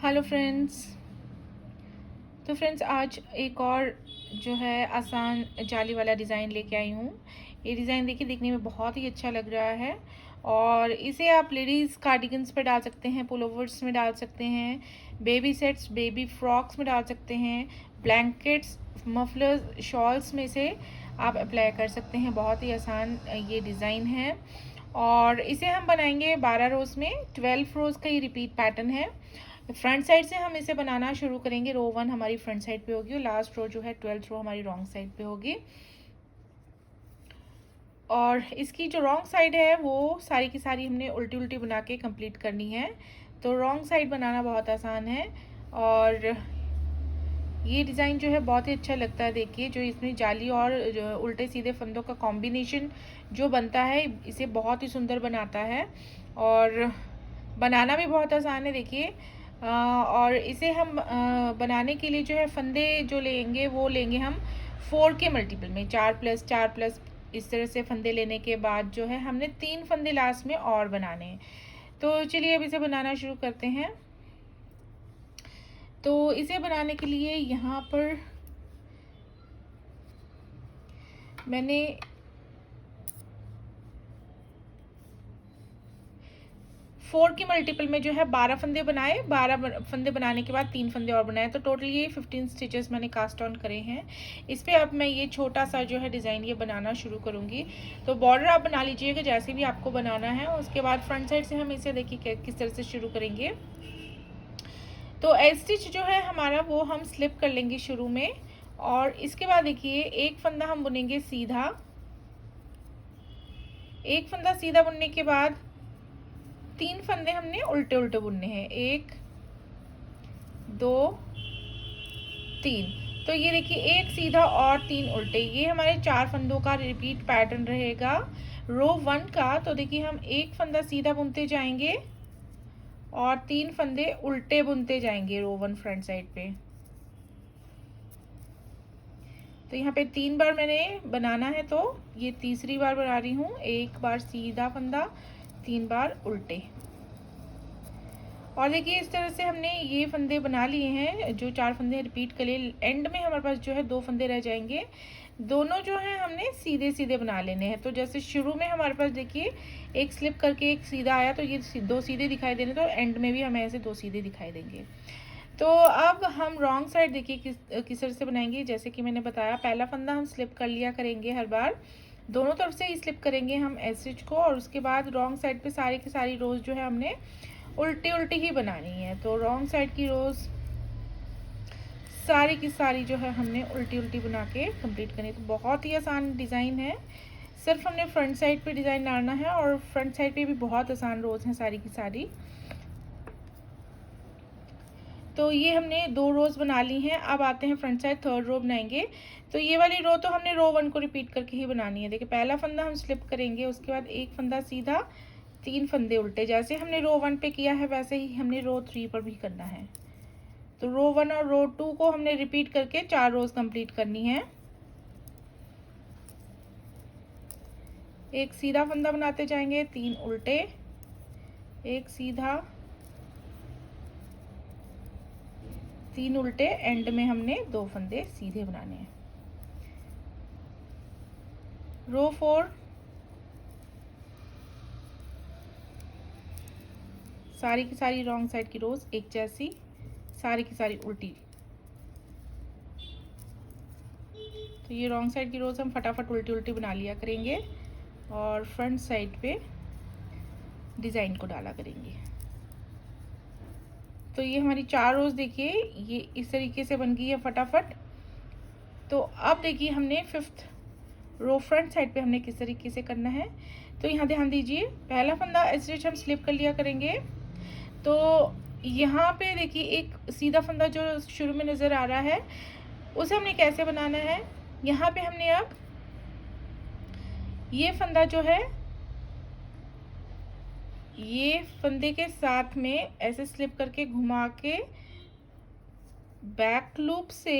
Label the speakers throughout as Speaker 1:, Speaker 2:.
Speaker 1: Hello friends. तो friends आज एक और जो है आसान जाली वाला डिज़ाइन लेके आई हूँ। ये डिज़ाइन देखिए दिखने में बहुत ही अच्छा लग रहा है और इसे आप लेडीज़ कार्डिगन्स पे डाल सकते हैं, पुलोवर्स में डाल सकते हैं, बेबी सेट्स, बेबी फ्रॉक्स में डाल सकते हैं, ब्लैंकेट्स, मफलर्स, शॉल्स में से आप अप्लाई कर सकते हैं। बहुत ही आसान ये डिज़ाइन है और इसे हम बनाएंगे 12 रोज़ में। 12 रोज़ का ये रिपीट पैटर्न है। फ्रंट साइड से हम इसे बनाना शुरू करेंगे। रो 1 हमारी फ्रंट साइड पे होगी और लास्ट रो जो है 12th रो हमारी रॉन्ग साइड पे होगी। और इसकी जो रॉन्ग साइड है वो सारी की सारी हमने उल्टी उल्टी बना के कंप्लीट करनी है। तो रॉन्ग साइड बनाना बहुत आसान है और ये डिज़ाइन जो है बहुत ही अच्छा लगता है। देखिए जो इसमें जाली और जो उल्टे सीधे फंदों का कॉम्बिनेशन जो बनता है इसे बहुत ही सुंदर बनाता है और बनाना भी बहुत आसान है। देखिए और इसे हम बनाने के लिए जो है फंदे जो लेंगे वो लेंगे हम 4 के मल्टीपल में, 4+4+, इस तरह से फंदे लेने के बाद जो है हमने 3 फंदे लास्ट में और बनाने हैं। तो चलिए अब इसे बनाना शुरू करते हैं। तो इसे बनाने के लिए यहाँ पर मैंने 4 के मल्टीपल में जो है 12 फंदे बनाए। 12 फंदे बनाने के बाद 3 फंदे और बनाए, तो टोटल ये 15 स्टिचेस मैंने कास्ट ऑन करे हैं। इस पे अब मैं ये छोटा सा जो है डिज़ाइन ये बनाना शुरू करूँगी। तो बॉर्डर आप बना लीजिएगा जैसे भी आपको बनाना है। उसके बाद फ्रंट साइड से हम इसे देखिए किस तरह से शुरू करेंगे। तो एज स्टिच जो है हमारा वो हम स्लिप कर लेंगे शुरू में और इसके बाद देखिए एक फंदा हम बुनेंगे सीधा। एक फंदा सीधा बुनने के बाद 3 फंदे हमने उल्टे उल्टे बुनने हैं। 1 2 3। तो ये देखिए एक सीधा और 3 उल्टे, ये हमारे 4 फंदों का रिपीट पैटर्न रहेगा रो 1 का। तो देखिए हम एक फंदा सीधा बुनते जाएंगे और 3 फंदे उल्टे बुनते जाएंगे रो 1 फ्रंट साइड पे। तो यहाँ पे 3 बार मैंने बनाना है, तो ये तीसरी बार बना रही हूँ। एक बार सीधा फंदा, 3 बार उल्टे। और देखिए इस तरह से हमने ये फंदे बना लिए हैं। जो 4 फंदे रिपीट कर लिए, एंड में हमारे पास जो है 2 फंदे रह जाएंगे। दोनों जो है हमने सीधे सीधे बना लेने हैं। तो जैसे शुरू में हमारे पास देखिए एक स्लिप करके एक सीधा आया, तो ये 2 सीधे दिखाई दे रहे, तो एंड में भी हमें ऐसे 2 सीधे दिखाई देंगे। तो अब हम रॉन्ग साइड देखिए किस तरह से बनाएंगे। जैसे कि मैंने बताया, पहला फंदा हम स्लिप कर लिया करेंगे हर बार, दोनों तरफ से ही स्लिप करेंगे हम एज स्टिच को। और उसके बाद रॉन्ग साइड पे सारी की सारी रोज जो है हमने उल्टी उल्टी ही बनानी है। तो रॉन्ग साइड की रोज सारी की सारी जो है हमने उल्टी उल्टी बना के कंप्लीट करनी है। तो बहुत ही आसान डिज़ाइन है, सिर्फ हमने फ्रंट साइड पे डिज़ाइन डालना है और फ्रंट साइड पे भी बहुत आसान रोज हैं सारी की सारी। तो ये हमने 2 रोज बना ली हैं। अब आते हैं फ्रंट साइड, थर्ड रो बनाएंगे। तो ये वाली रो तो हमने रो 1 को रिपीट करके ही बनानी है। देखिए पहला फंदा हम स्लिप करेंगे, उसके बाद एक फंदा सीधा, 3 फंदे उल्टे। जैसे हमने रो 1 पे किया है वैसे ही हमने रो 3 पर भी करना है। तो रो 1 और रो 2 को हमने रिपीट करके 4 रोज कंप्लीट करनी है। एक सीधा फंदा बनाते जाएंगे, 3 उल्टे, एक सीधा, 3 उल्टे, एंड में हमने 2 फंदे सीधे बनाने हैं। रो 4 सारी की सारी रॉन्ग साइड की रोज एक जैसी, सारी की सारी उल्टी। तो ये रॉन्ग साइड की रोज हम फटाफट उल्टी उल्टी बना लिया करेंगे और फ्रंट साइड पे डिज़ाइन को डाला करेंगे। तो ये हमारी 4 रोज देखिए ये इस तरीके से बन गई है फटाफट। तो अब देखिए हमने 5th रो फ्रंट साइड पे हमने किस तरीके से करना है। तो यहाँ ध्यान दीजिए, पहला फंदा स्टिच हम स्लिप कर लिया करेंगे। तो यहाँ पे देखिए एक सीधा फंदा जो शुरू में नज़र आ रहा है उसे हमने कैसे बनाना है। यहाँ पे हमने अब ये फंदा जो है ये फंदे के साथ में ऐसे स्लिप करके घुमा के बैक लूप से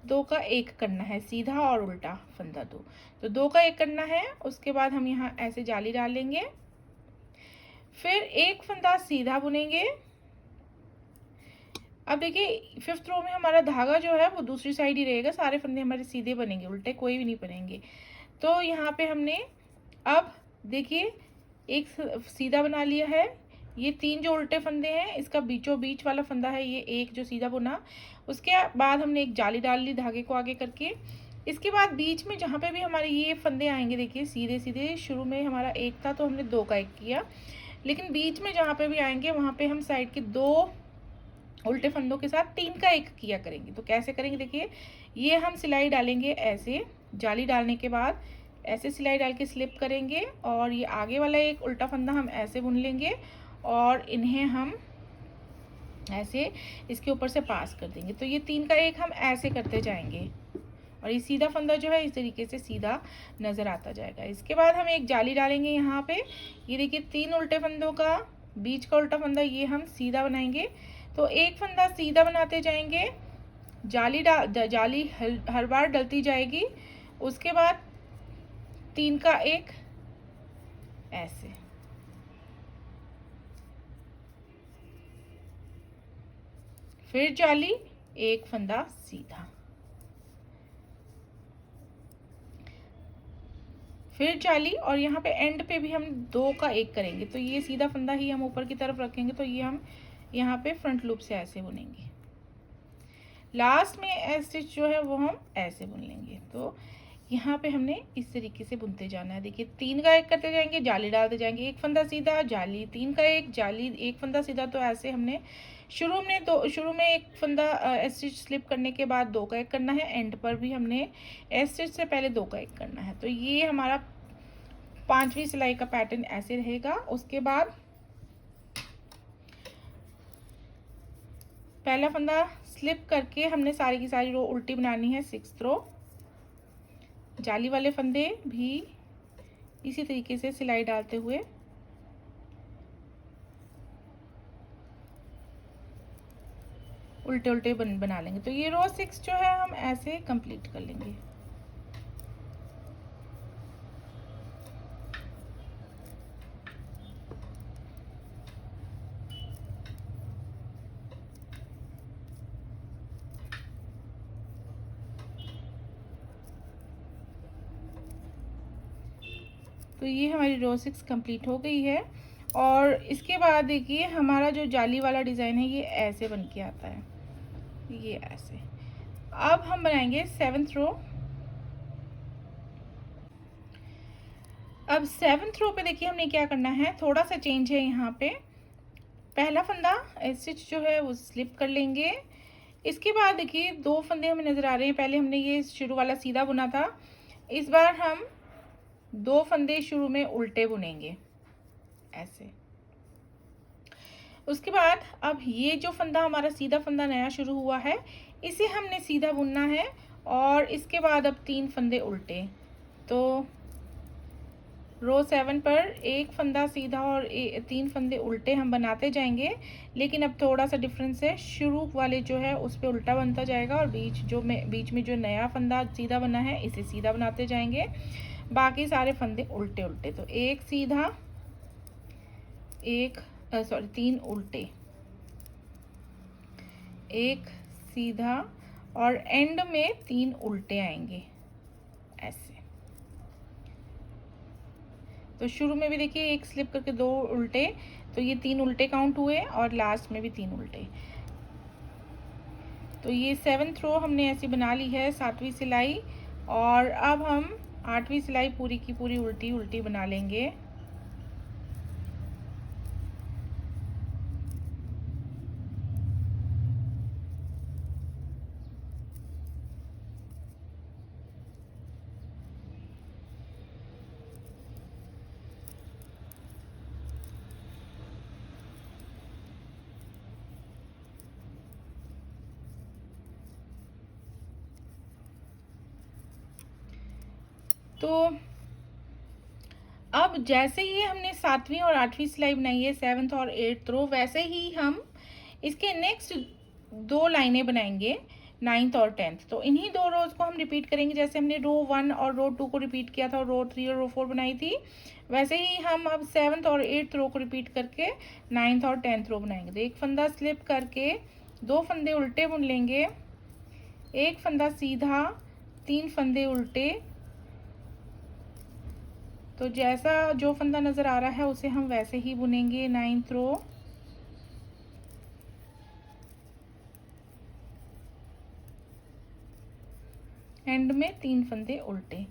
Speaker 1: 2 का 1 करना है, सीधा और उल्टा फंदा 2। तो 2 का 1 करना है। उसके बाद हम यहाँ ऐसे जाली डाल लेंगे, फिर एक फंदा सीधा बुनेंगे, अब देखिए 5th रो में हमारा धागा जो है वो दूसरी साइड ही रहेगा, सारे फंदे हमारे सीधे बनेंगे, उल्टे कोई भी नहीं बनेंगे। तो यहाँ पे हमने अब देखिए एक सीधा बना लिया है। ये 3 जो उल्टे फंदे हैं, इसका बीचों बीच वाला फंदा है ये एक जो सीधा बुना। उसके बाद हमने एक जाली डाल ली धागे को आगे करके। इसके बाद बीच में जहाँ पे भी हमारे ये फंदे आएंगे, देखिए सीधे सीधे, शुरू में हमारा एक था तो हमने 2 का एक किया, लेकिन बीच में जहाँ पे भी आएंगे वहाँ पे हम साइड के 2 उल्टे फंदों के साथ 3 का एक किया करेंगे। तो कैसे करेंगे, देखिए ये हम सिलाई डालेंगे ऐसे, जाली डालने के बाद ऐसे सिलाई डाल के स्लिप करेंगे, और ये आगे वाला एक उल्टा फंदा हम ऐसे बुन लेंगे और इन्हें हम ऐसे इसके ऊपर से पास कर देंगे। तो ये 3 का एक हम ऐसे करते जाएंगे और ये सीधा फंदा जो है इस तरीके से सीधा नज़र आता जाएगा। इसके बाद हम एक जाली डालेंगे यहाँ पे। ये देखिए 3 उल्टे फंदों का बीच का उल्टा फंदा ये हम सीधा बनाएंगे। तो एक फंदा सीधा बनाते जाएंगे, जाली हर बार डलती जाएगी। उसके बाद 3 का एक ऐसे, फिर जाली, एक फंदा सीधा, फिर जाली, और यहाँ पे एंड पे भी हम 2 का एक करेंगे। तो ये सीधा फंदा ही हम ऊपर की तरफ रखेंगे, तो ये हम यहाँ पे फ्रंट लूप से ऐसे बुनेंगे। लास्ट में स्टिच जो है वो हम ऐसे बुन लेंगे। तो यहाँ पे हमने इस तरीके से बुनते जाना है। देखिए 3 का एक करते जाएंगे, जाली डालते जाएंगे, एक फंदा सीधा, जाली, 3 का एक, जाली, एक फंदा सीधा। तो ऐसे हमने शुरू में एक फंदा स्टिच स्लिप करने के बाद 2 का एक करना है, एंड पर भी हमने स्टिच से पहले 2 का एक करना है। तो ये हमारा 5वीं सिलाई का पैटर्न ऐसे रहेगा। उसके बाद पहला फंदा स्लिप करके हमने सारी की सारी रो उल्टी बनानी है। 6th रो, जाली वाले फंदे भी इसी तरीके से सिलाई डालते हुए उल्टे उल्टे बना लेंगे। तो ये रो 6 जो है हम ऐसे कंप्लीट कर लेंगे। तो ये हमारी रो 6 कंप्लीट हो गई है। और इसके बाद देखिए हमारा जो जाली वाला डिज़ाइन है ये ऐसे बन के आता है, ये ऐसे। अब हम बनाएंगे 7th रो। अब 7th रो पे देखिए हमने क्या करना है, थोड़ा सा चेंज है यहाँ पे। पहला फंदा स्टिच जो है वो स्लिप कर लेंगे। इसके बाद देखिए 2 फंदे हमें नज़र आ रहे हैं। पहले हमने ये शुरू वाला सीधा बुना था, इस बार हम 2 फंदे शुरू में उल्टे बुनेंगे ऐसे। उसके बाद अब ये जो फंदा हमारा सीधा फंदा नया शुरू हुआ है, इसे हमने सीधा बुनना है, और इसके बाद अब 3 फंदे उल्टे। तो रो 7 पर एक फंदा सीधा और 3 फंदे उल्टे हम बनाते जाएंगे, लेकिन अब थोड़ा सा डिफरेंस है। शुरू वाले जो है उस पर उल्टा बनता जाएगा, और बीच में जो नया फंदा सीधा बना है इसे सीधा बनाते जाएंगे। बाकी सारे फंदे उल्टे उल्टे। तो एक सीधा, 3 उल्टे, एक सीधा, और एंड में 3 उल्टे आएंगे ऐसे। तो शुरू में भी देखिए एक स्लिप करके 2 उल्टे, तो ये 3 उल्टे काउंट हुए, और लास्ट में भी 3 उल्टे। तो ये 7th रो हमने ऐसी बना ली है, 7वीं सिलाई। और अब हम 8वीं सिलाई पूरी की पूरी उल्टी उल्टी बना लेंगे। तो अब जैसे ही हमने 7वीं और 8वीं सिलाई बनाई है 7th और 8th रो, वैसे ही हम इसके नेक्स्ट 2 लाइनें बनाएंगे 9th और 10th। तो इन्हीं 2 रोज को हम रिपीट करेंगे। जैसे हमने रो 1 और रो 2 को रिपीट किया था और रो 3 और रो 4 बनाई थी, वैसे ही हम अब 7th और 8th रो को रिपीट करके 9th और 10th रो बनाएंगे। तो एक फंदा स्लिप करके 2 फंदे उल्टे बुन लेंगे, 1 फंदा सीधा, 3 फंदे उल्टे। तो जैसा जो फंदा नज़र आ रहा है उसे हम वैसे ही बुनेंगे। 9th रो, एंड में 3 फंदे उल्टे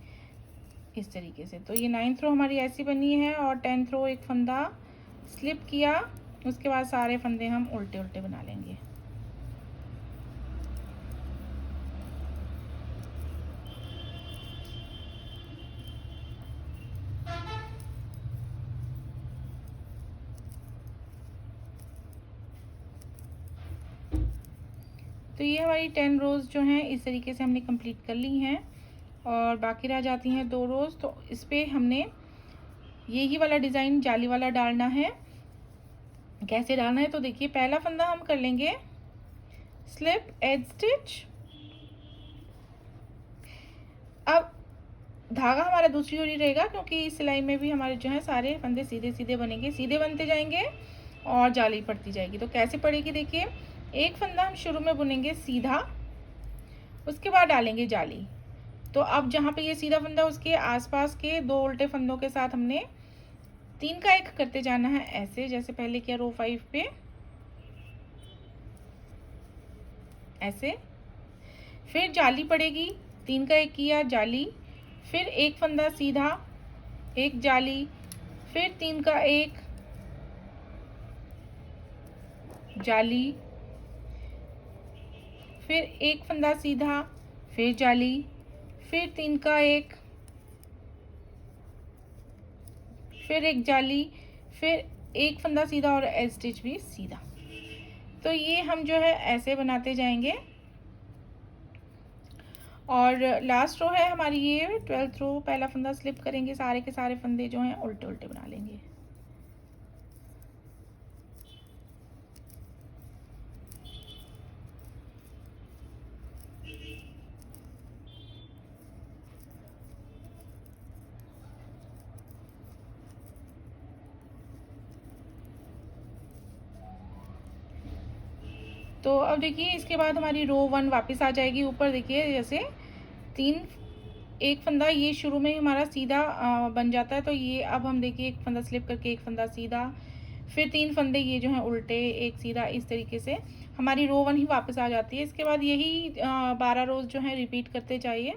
Speaker 1: इस तरीके से। तो ये 9th रो हमारी ऐसी बनी है। और 10th रो एक फंदा स्लिप किया, उसके बाद सारे फंदे हम उल्टे उल्टे बना लेंगे। तो ये हमारी 10 रोज़ जो हैं इस तरीके से हमने कंप्लीट कर ली हैं, और बाकी रह जाती हैं 2 रोज़। तो इस पर हमने यही वाला डिज़ाइन जाली वाला डालना है। कैसे डालना है तो देखिए, पहला फंदा हम कर लेंगे स्लिप एज स्टिच। अब धागा हमारा दूसरी ओर ही रहेगा, क्योंकि इस सिलाई में भी हमारे जो है सारे फंदे सीधे सीधे बनेंगे, सीधे बनते जाएंगे और जाली पड़ती जाएगी। तो कैसे पड़ेगी देखिए, एक फंदा हम शुरू में बुनेंगे सीधा, उसके बाद डालेंगे जाली। तो अब जहाँ पे ये सीधा फंदा, उसके आसपास के 2 उल्टे फंदों के साथ हमने 3 का 1 करते जाना है, ऐसे जैसे पहले किया रो 5 पे, ऐसे। फिर जाली पड़ेगी, 3 का 1 किया, जाली, फिर एक फंदा सीधा, एक जाली, फिर 3 का 1, जाली, फिर एक फंदा सीधा, फिर जाली, फिर 3 का 1, फिर एक जाली, फिर एक फंदा सीधा और एज स्टिच भी सीधा। तो ये हम जो है ऐसे बनाते जाएंगे। और लास्ट रो है हमारी ये 12th रो, पहला फंदा स्लिप करेंगे, सारे के सारे फंदे जो हैं उल्टे उल्टे बना लेंगे। तो अब देखिए, इसके बाद हमारी रो 1 वापस आ जाएगी ऊपर। देखिए जैसे 3, एक फंदा ये शुरू में ही हमारा सीधा बन जाता है। तो ये अब हम देखिए, एक फंदा स्लिप करके एक फंदा सीधा, फिर 3 फंदे ये जो हैं उल्टे, एक सीधा, इस तरीके से हमारी रो 1 ही वापस आ जाती है। इसके बाद यही 12 रोज़ जो है रिपीट करते जाइए,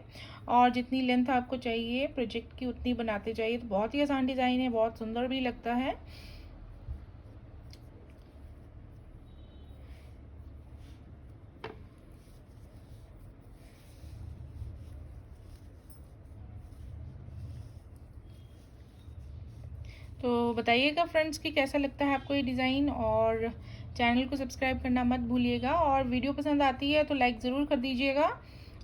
Speaker 1: और जितनी लेंथ आपको चाहिए प्रोजेक्ट की उतनी बनाते जाइए। तो बहुत ही आसान डिज़ाइन है, बहुत सुंदर भी लगता है। तो बताइएगा फ्रेंड्स कि कैसा लगता है आपको ये डिज़ाइन, और चैनल को सब्सक्राइब करना मत भूलिएगा। और वीडियो पसंद आती है तो लाइक ज़रूर कर दीजिएगा,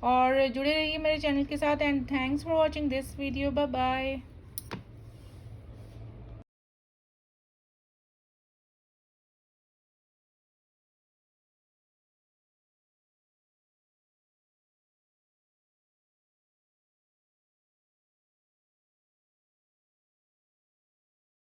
Speaker 1: और जुड़े रहिए मेरे चैनल के साथ। And thanks for watching this video. Bye bye.